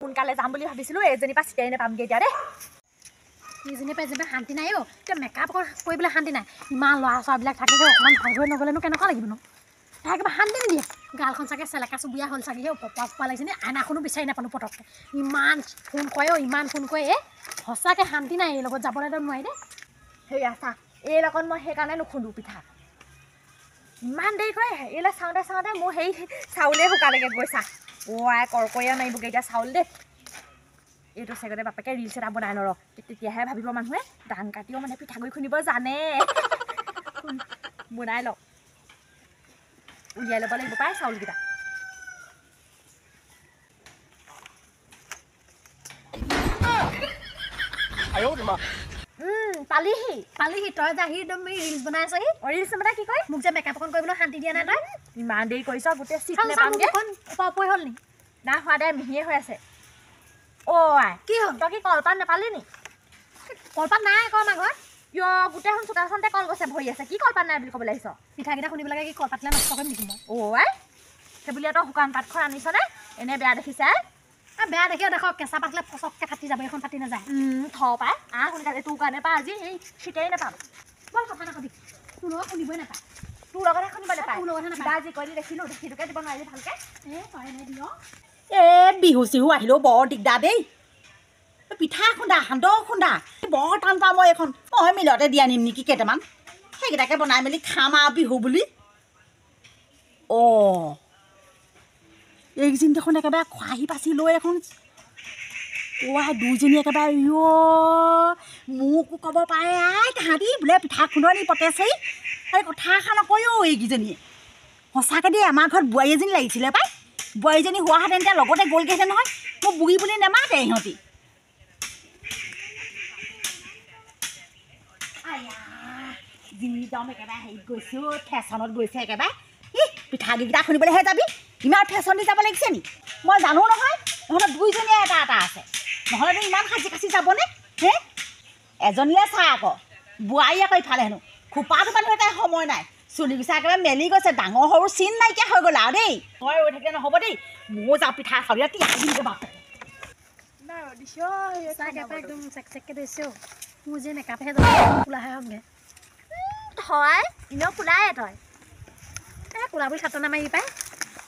সোনকালে যাম বুলি ভাবিছিলো এজনী পা চিটাই নাপামগে এতিয়া দেই ইজনী পা যেনিবা শান্তি নাই এতিয়া মেকআপ কৰিবলৈ শান্তি নাই ইমান ল'ৰা ছোৱালীবিলাক থাকিব অকণমান ভাল হৈ নগ'লেনো কেনেকুৱা লাগিব নো তাই কিবা শান্তি নিদিয়ে গালখন চাগে চেলেকা চুবুৰীয়া হ'ল চাগে পপা লাগিছে নে আইনাখনো বিচাৰি নাপালোঁ পটককৈ ইমান ফোন কৰে ইমান ফোন কৰে সঁচাকৈ শান্তি নাই এই লগত যাবলৈতো নোৱাৰি দেই সেয়া চা এই লগত মই সেইকাৰণে নুখুন্দো পিঠা ইমান দেৰি কৰে এইবিলাক চাওঁতে চাওঁতে মোৰ সেই চাউলেই শুকালেগৈ গৈছা আই কৰকৰীয়া মাৰিবগৈ এতিয়া চাউল দেই এইটো চেগতে বাপেকে ৰিলছ এটা বনাই নৰ তেতিয়াহে ভাবিব মানুহে ধান কাটিও মানে পিঠাগুড়ি খুন্দিব জানে বনাই লওক উলিয়াই ল'ব লাগিব পাই চাউলকেইটা পালিহি তই যাহি একদম ৰিলছ বনাই আছহি ৰিলছ বনাই কি কয় মোক যে মেকআপ অকণ কৰিবলৈ শান্তি দিয়া নাই তই ইমান দেৰি কৰিছ গোটেই চিট নেপামগৈ উপৰি হ'ল নি নাই হোৱা দে মিহিয়ে হৈ আছে আই কি হ'ল তই কি কলপাত নেপালি নি কলপাত নাই আকৌ আমাৰ ঘৰত গোটেইখন চোতালখনতে কল গছে ভৰি আছে কি কলপাত নাই বুলি ক'বলৈ আহিছ পিঠাকেইটা খুন্দিব লাগে কি কলপাতলে নষ্ট কৰিম নেকি মই আই সেইবুলি তই শুকান পাতখন আনিছনে এনেই বেয়া দেখিছা বেয়া দেখিও দেখক কেঁচা পাতলে ফচককৈ ফাটি যাব এইখন ফাটি নাযায় থ পাই সোনকালে তোৰ কাৰণে পা আজি এই চিটেই নাপাম বল কথা নাখাবি তোৰ লগত শুনিবই নাপায় তোৰ লগতহে শুনিব নাপায় তোৰ লগতহে নাপায় আজি কৰি দেখিলোঁ দেখিটোকে দিব নোৱাৰিলি ভালকৈ তই এনে দিয় বিহু চিহু আহিলেও বৰ দিগদাৰ দেই পিঠা খুন্দা সান্দহ খুন্দা বৰ টান পাওঁ মই এইখন মই মিলতে দি আনিম নেকি কেইটামান সেইকেইটাকে বনাই মেলি খাম আৰু বিহু বুলি এইকেইদিন দেখোন একেবাৰে খোৱাহি পাচি লৈ এখন দুইজনী একেবাৰে মোকো ক'ব পাৰে তাহাঁতি বোলে পিঠা খুন্দনি পতেছেই এই কথা এষাৰ নকয়ো এইকেইজনীয়ে সঁচাকৈ দেই আমাৰ ঘৰত বোৱাৰী এজনী লাগিছিলে পাই বোৱাৰীজনী হোৱাহেঁতেন এতিয়া লগতে গ'লগৈহেঁতেন নহয় মোক বুঢ়ী বুলি নেমাতে ইহঁতি যিদম একেবাৰে হেৰিত গৈছোঁ ফেশ্বনত গৈছে একেবাৰে পিঠাকেইটা খুন্দিবলৈহে যাবি ইমান ফেশ্বন দি যাব লাগিছে নি মই জানো নহয় ইহঁতৰ দুইজনীয়ে এটা এটা আছে নহ'লেতো ইমান সাজি কাচি যাবনে এজনীয়ে চা আকৌ বোৱাৰী আকৌ ইফালে হেনো খোপাটো মানুহ তাই সময় নাই চুলি গুচা একেবাৰে মেলি গৈছে ডাঙৰ সৰু চিন নাইকিয়া হৈ গ'ল আৰু দেই মই ৰৈ থাকিলে নহ'ব দেই ময়ো যাওঁ পিঠা খাবলৈ তিয়াই বাপ একদম চেক চেককৈ দিছোঁ মোৰ যে মেকআপহে কোলাহে হমগৈ হয় এনেও কোলাই তই কোলা বুলি খাটনা মাৰি পাই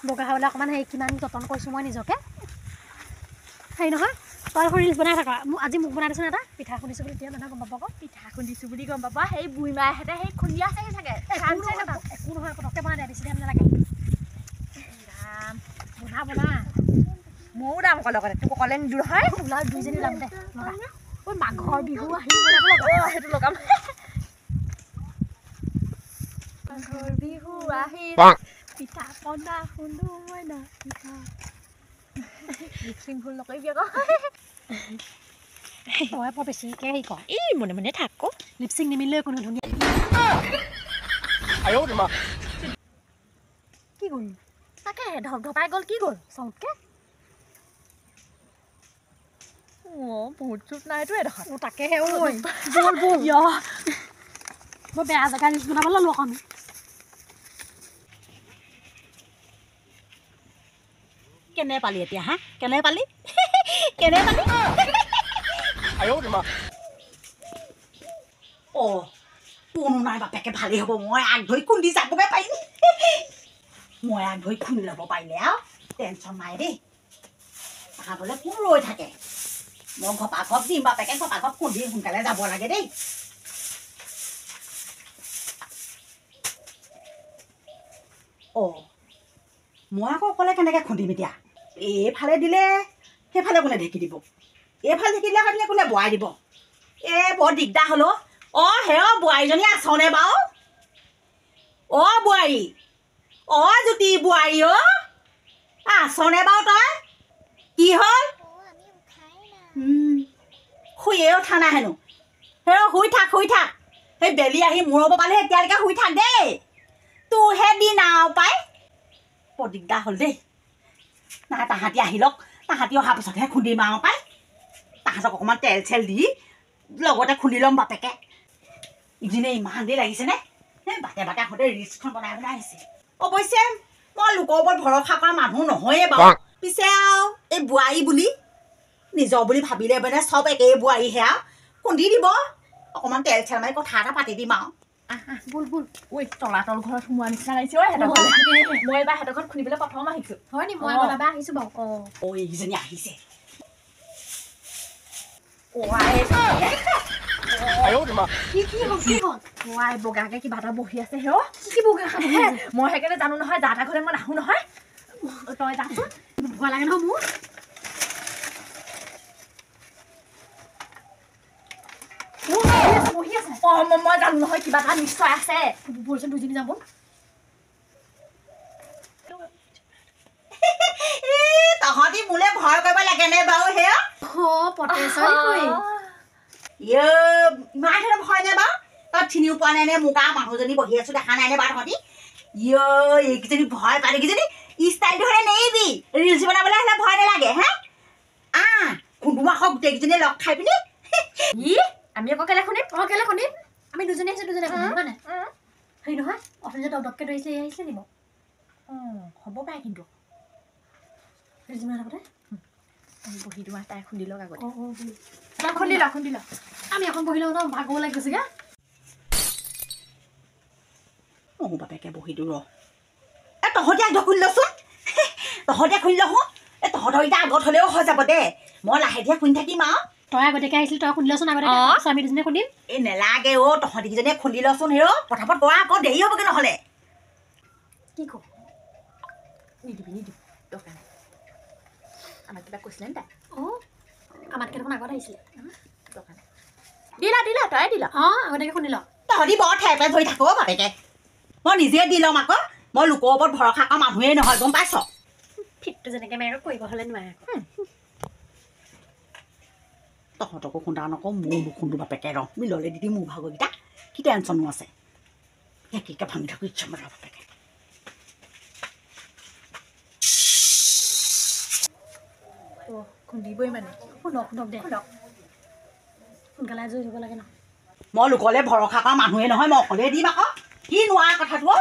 বগা হ'বলৈ অকণমান হেৰি কিমান যতন কৰিছোঁ মই নিজকে হেৰি নহয় তই ৰিলছ বনাই থাক আজি মোক বনাই দিছোঁ এটা পিঠা খুন্দিছোঁ বুলি এতিয়া মানুহে গম পাব আকৌ পিঠা খুন্দিছোঁ বুলি গম পাব সেই বুঢ়ী মাহঁতে সেই খুন্দি আছে চাগে একো নহয় পটককৈ বনাই দে বেছি টাইম নালাগে বনা ময়ো দাম অকলে অকলে তোক অকলে নিদিওঁ নহয় ওলা দুইজনী ওলাম দে মাঘৰ বিহু আহিব সেইটো লগাম মাঘৰ বিহু আহিল পিঠা পনা খুন্দো মই না পিঠা লিপচিং ভুল নকৰিবি আকৌ তই বৰ বেছিকৈ হেৰি কৰ এই মনে মনে থাক আকৌ লিপচিং নিমিলিলেও কোনো ধুনীয়া কি গ'ল তাকে ধপ ধপাই গ'ল কি গ'ল চাউতকৈ বহুত চুপ নাইতো এডোখৰ তাকেহে বল মই বেয়া জেগা ৰিলছ বনাব ল'লোঁ আকৌ আমি কেনে পালি এতিয়া কেনে পালি কোনো নাই বাপেকে ভালেই হ'ব মই আগ ধৰি খুন্দি যাবগৈ পাৰিম মই আগ ধৰি খুন্দি ল'ব পাৰিলে আৰু টেনশ্যন নাই দেই খাবলৈ কোন ৰৈ থাকে মই ঘপা ঘপ দিম বাপেকে ঘপা ঘপ খুন্দি সোনকালে যাব লাগে দেই মই আকৌ অকলে কেনেকৈ খুন্দিম এতিয়া এইফালে দিলে সেইফালে কোনে ঢেকি দিব এইফালে ঢেকি দিলে কাটিলে কোনে বোৱাই দিব বৰ দিগদাৰ হ'ল বোৱাৰীজনী আছনে বাৰু বোৱাৰী জ্যোতি বোৱাৰী আছনে বাৰু তই কি হ'ল শুয়ে উঠা নাই হেনো শুই থাক সেই বেলি আহি মূৰব পালে এতিয়ালৈকে শুই থাক দেই তোৰহে দিন আৰু পাই বৰ দিগদাৰ হ'ল দেই নাই তাহাঁতি আহি লওক তাহাঁতি অহাৰ পিছতহে খুন্দিম আৰু পাই তাহাঁতক অকণমান তেল চেল দি লগতে খুন্দি ল'ম বাপেকে ইজনে ইমান দেৰি লাগিছেনে বাটে বাটে আহোঁতে ৰিলছখন বনাই আহিছে অৱশ্যে মই লোকৰ ওপৰত ভৰসা কৰা মানুহ নহয়ে বাৰু পিছে আৰু এই বোৱাৰী বুলি নিজৰ বুলি ভাবিলে মানে চব একেই বোৱাৰীহে আৰু খুন্দি দিব অকণমান তেল চেল মাৰি কথা এটা পাতি দিম আৰু বুল বুল ঐ তলাতল ঘৰত সোমোৱা নিচিনা লাগিছে ঐ সিহঁতৰ মই এইবাৰ সিহঁতৰ ঘৰত খুন্দিবলৈ প্ৰথম আহিছোঁ হয় নি মই আগত এবাৰ আহিছোঁ বাৰু এইকেইজনী আহিছে বগাকে কিবা এটা বহি আছে হেও কি বগা মই সেইকাৰণে জানো নহয় যা তা ঘৰলে মই নাহো নহয় তই যাচোন ভয় লাগে নহয় মোৰ বহি আছে মই জানো নহয় কিবা এটা নিশ্চয় আছে বলচোন দুজনী যাব তহঁতি মোলে ভয় কৰিব লাগে নে বাৰু হে ইমান ধৰণৰ ভয় নে বাৰু তই চিনিও পোৱা নাই নে মোক আৰু মানুহজনী বহি আছো দেখা নাই নে বাৰু তহঁতি এইকেইজনী ভয় পাই এইকেইজনী ষ্টাইল ধৰে নেৰিবি ৰিলচ বনাবলৈ হ'লে ভয় নালাগে হে কোনোবা হওক গোটেইকেইজনীয়ে লগ খাই পিনি আমি আকৌ কেলে শুনিম কেলে শুনিম আমি দুজনী আহিছোঁ দুজনী হয় নাই হেৰি নহয় অথনি যে দপদপকৈ ধৰিছিলে এই আহিছিলে নিব হ'ব পাৰে কিন্তু ৰিলচ বনাই থাকোঁতে বহি তোমাৰ তাই খুন্দি লওক আগতে খুন্দি ল আমি এখন বহি লওঁ ন ভাগৰ লাগি গৈছেগৈ মোৰ বাপেকে বহি দিওঁ ৰ তহঁতে আগত খুলি লচোন তহঁতে খুলি লওঁ তহঁতৰ এতিয়া আগত হ'লেও হৈ যাব দে মই লাহে ধীৰে খুন্দি থাকিম আৰু তই আগতীয়াকৈ আহিছিলি তই খুন্দি লচোন আগতে আমি দুজনীয়ে খুন্দিম এই নেলাগে তহঁতিকেইজনীয়ে খুন্দি লচোন পটাপট কৰা আকৌ দেৰি হ'বগৈ নহ'লে কি কওঁ নিদিবি দৰকাৰ নাই আমাক কিবা কৈছিলে নি তাই আমাতকৈ দেখোন আগত আহিছিলে দৰকাৰ নাই দিলা তই দিলা আগতীয়াকৈ খুন্দি ল তহঁতি বৰ ঠেপে ধৰি থাকো বাপেকে মই নিজে দি ল'ম আকৌ মই লোকৰ ওপৰত ভৰসা কৰা মানুহেই নহয় গম পাইছ ফিটটো যেনেকৈ মাৰি কৰিব হ'লে নোৱাৰে তহঁতকো খুন্দা নকওঁ মোৰ নুখুন্দো বাপেকে ৰ মিললে দি মোৰ ভাগৰকেইটা কি টেনশ্যনো আছে একেকে ভাঙি থাকোঁ ইচ্ছা মাৰা বাপেকে খুন্দিবই মানে শুনক দে সোনকালে আজৰি হ'ব লাগে ন মই লোকলে ভৰসা কৰা মানুহে নহয় মই অকলে দিম আকৌ কি নোৱাৰা কথাটো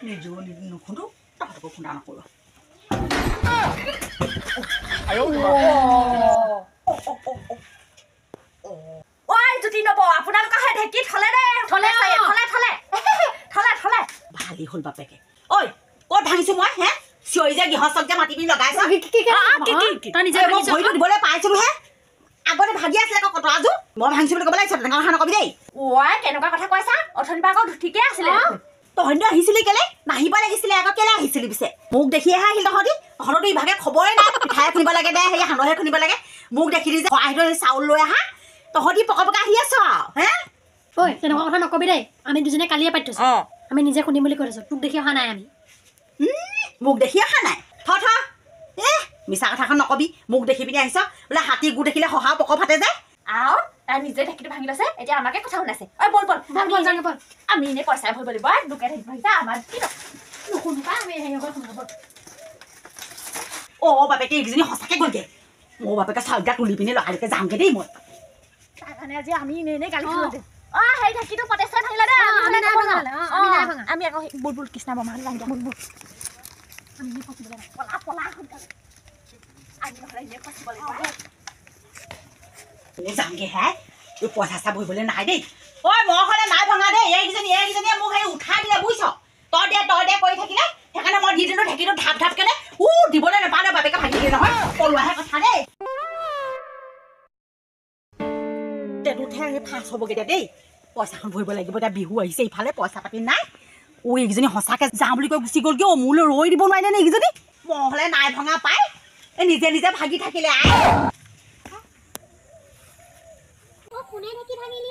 নিজেও নুখুন্দো তহঁতকো খুন্দা নকৰোঁ জুতি নব আপোনালোকৰ সেই ঢেঁকীত থলে ভালেই হ'ল বাপেকে ঐ ক'ত ভাঙিছো মই হে চিঞৰি যে গৃহস্থক যে মাতি পিনি লগাইছ ভৰিটো দিবলৈ পাইছিলো হে আগতে ভাগি আছিলে আকৌ কটৰাযোৰ মই ভাঙিছো বুলি ক'ব লাগিছে তেনেকুৱা কথা নকবি দেই কেনেকুৱা কথা কৈছা অথনিবা আকৌ ঠিকে আছিলে তহঁতি আহিছিলি কেলে নাহিব লাগিছিলে আকৌ কেলে আহিছিলি পিছে মোক দেখিহে আহিল তহঁতো ইভাগে খবৰে নাই পিঠাই খুন্দিব লাগে দে সেই সান্দহে খুন্দিব লাগে মোক দেখিলি যে চাউল লৈ আহা তহঁতি পকা আহি আছ আৰু তেনেকুৱা কথা নকবি দেই আমি দুজনীয়ে কালিয়ে পাতি থৈছোঁ আমি নিজে খুন্দিম বুলি কৈ থৈছোঁ তোক দেখি অহা নাই আমি মোক দেখি অহা নাই মিছা কথাখন নকবি মোক দেখি পিনি আহিছ বোলে হাতী গু দেখিলে সহা পক ফাটে যায় তাই নিজে ঢেঁকীটো ভাঙি লৈছে এতিয়া আমাকে কথা শুনাইছে বল আমি এনেই পইচাই ভৰিব লাগিব দোকান ঢেঁকী ভাঙিছা আমাৰ কি বাপেকে এইকেইজনী সঁচাকে গ'লগে মোৰ বাপেকে চাউলটা তুলি পিনি লগালৈকে যামগে দেই মই তাৰকাৰণে আজি আমি এনেই গালি খালো সেই ঢেঁকীটো পটেচাই ভাঙিলে দে আমি আকৌ বুলবুল কৃষ্ণ বৰমাহঁত যাম দিয়া বুলবুল আমি ফচিবলৈ নাই পলা সোনকালে আমি নহ'লে এনেই ফচিব লাগিব যামগে হে পইচা চা ভৰিবলৈ নাই দেই মই হ'লে নাই ভঙা দেই এইকেইজনীয়ে মোক সেই উঠাই দিলে বুজিছ তই দে কৰি থাকিলে সেইকাৰণে মই দি দিলোঁ ঢেঁকীটো ঢাপ কেনে দিবলৈ নাপালে বাপেকে ভাগি দিয়ে নহয় পলোৱাহে কথা দেই তেতুহে সেই ফাঁচ হ'বগৈ এতিয়া দেই পইচাখন ভৰিব লাগিব এতিয়া বিহু আহিছে ইফালে পইচা পাতি নাই এইকেইজনী সঁচাকৈ যাওঁ বুলি কৈ গুচি গ'লগৈ মোলৈ ৰৈ দিব নোৱাৰিলে নে এইকেইজনী মই হ'লে নাই ভঙা পাই নিজে ভাগি থাকিলে কোনে ঢেঁকী ভাঙিলি